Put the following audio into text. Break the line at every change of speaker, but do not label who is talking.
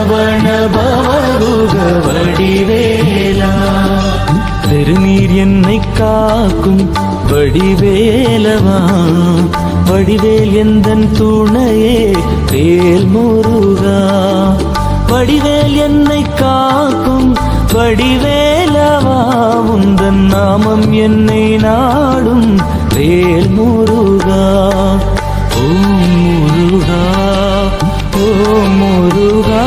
சரவண பவகுக வடிவேலா. திருநீர் என்னை காக்கும் வடிவேலவா, வடிவேல் எந்தன் துணையே வேல் முருகா. வடிவேல் என்னை காக்கும் வடிவேலவா, உந்தன் நாமம் என்னை நாடும் வேல் முருகா. ஓம் முருகா, ஓம் முருகா,